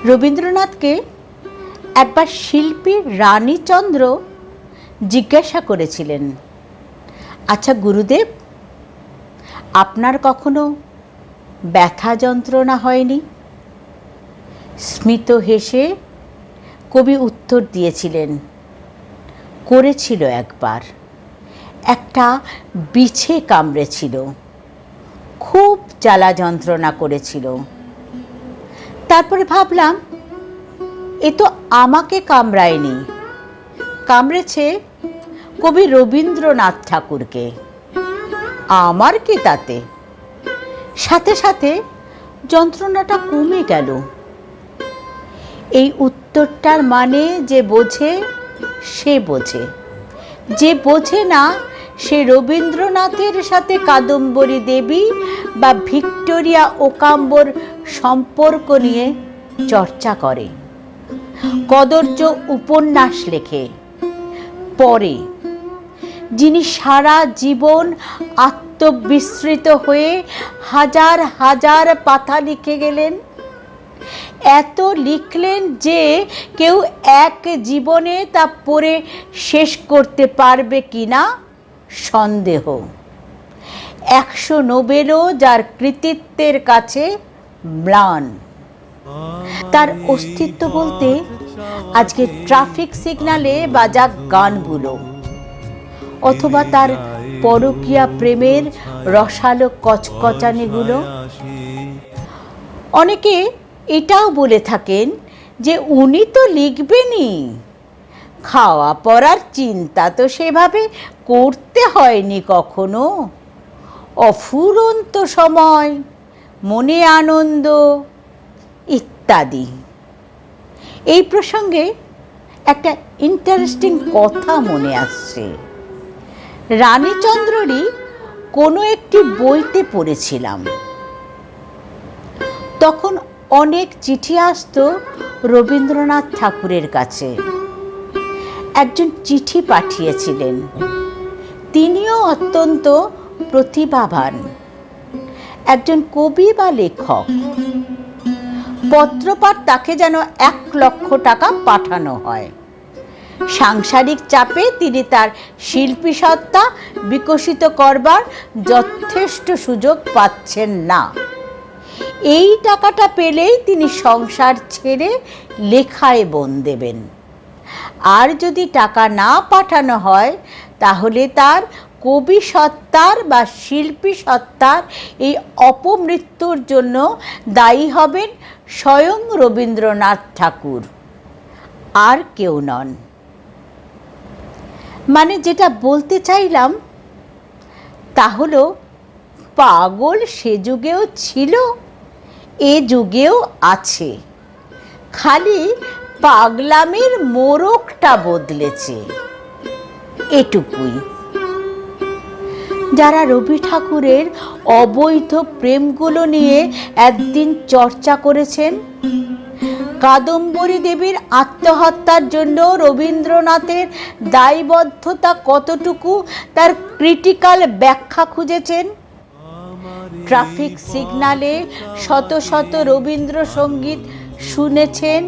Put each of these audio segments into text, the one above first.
রবীন্দ্রনাথকে একবার শিল্পী রানীচন্দ্র জিজ্ঞাসা করেছিলেন, আচ্ছা গুরুদেব, আপনার কখনো ব্যথা যন্ত্রণা হয়নি? স্মিত হেসে কবি উত্তর দিয়েছিলেন, করেছিল একবার। একটা বিছে কামড়েছিল, খুব জ্বালা যন্ত্রণা করেছিল। তারপরে ভাবলাম, এ তো আমাকে কামড়ায়নি, কামড়েছে কবি রবীন্দ্রনাথ ঠাকুরকে, আমার কি তাতে? সাথে সাথে যন্ত্রণাটা কমে গেল। এই উত্তরটার মানে যে বোঝে সে বোঝে, যে বোঝে না সে রবীন্দ্রনাথের সাথে কাদম্বরী দেবী বা ভিক্টোরিয়া ওকাম্বর সম্পর্ক নিয়ে চর্চা করে, কদর্য উপন্যাস লেখে, পড়ে। যিনি সারা জীবন আত্মবিস্মৃত হয়ে হাজার হাজার পাতা লিখে গেলেন, এত লিখলেন যে কেউ এক জীবনে তা পড়ে শেষ করতে পারবে কিনা সন্দেহ। 100 নোবেলও যার কৃতিত্বের কাছে ম্লান। তার অস্তিত্ব বলতে আজকে ট্রাফিক সিগন্যালে বাজা গানগুলো, অথবা তার পরকীয়া প্রেমের রসালো কচকচানিগুলো। অনেকে এটাও বলে থাকেন যে উনি তো লিখবেনই, খাওয়া পড়ার চিন্তা তো সেভাবে করতে হয়নি কখনো, অফুরন্ত সময়, মনে আনন্দ ইত্যাদি। এই প্রসঙ্গে একটা ইন্টারেস্টিং কথা মনে আসছে। রানীচন্দ্ররই কোনো একটি বইতে পড়েছিলাম। তখন অনেক চিঠি আসতো রবীন্দ্রনাথ ঠাকুরের কাছে। একজন চিঠি পাঠিয়েছিলেন, তিনিও অত্যন্ত প্রতিভাবান, একজন কবি বা লেখক। পত্রপাঠ তাকে যেন 1 লক্ষ টাকা পাঠানো হয়। সাংসারিক চাপে তিনি তার শিল্পী সত্তা বিকশিত করবার যথেষ্ট সুযোগ পাচ্ছেন না। এই টাকাটা পেলেই তিনি সংসার ছেড়ে লেখায় মন দেবেন। আর যদি টাকা না পাঠানো হয়, তাহলে তার কবি সত্তার বা শিল্পী সত্তার এই অপমৃত্যুর জন্য দায়ী হবেন স্বয়ং রবীন্দ্রনাথ ঠাকুর, আর কেউ নন। মানে যেটা বলতে চাইলাম তা হলো, পাগল সে যুগেও ছিল, এ যুগেও আছে, খালি পাগলামির মোড়কটা বদলেছে, এটুকুই। যারা রবি ঠাকুরের অবৈধ প্রেমগুলো নিয়ে একদিন চর্চা করেছেন, কাদম্বরী দেবীর আত্মহত্যার জন্য রবীন্দ্রনাথের দায়বদ্ধতা কতটুকু তার ক্রিটিক্যাল ব্যাখ্যা খুঁজেছেন, ট্রাফিক সিগন্যালে শত শত রবীন্দ্রসঙ্গীত শুনেছেন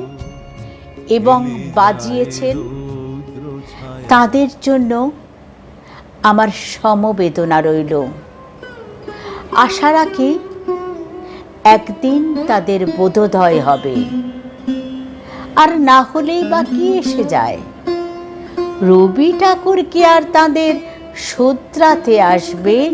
এবং বাজিয়েছেন, তাদের জন্য আমার সমবেদনা রইল। আশা রাখি একদিন তাদের বোধোদয় হবে। আর না হলেই বা কি এসে যায়, রবি ঠাকুর কি আর তাদের শোধরাতে আসবেন?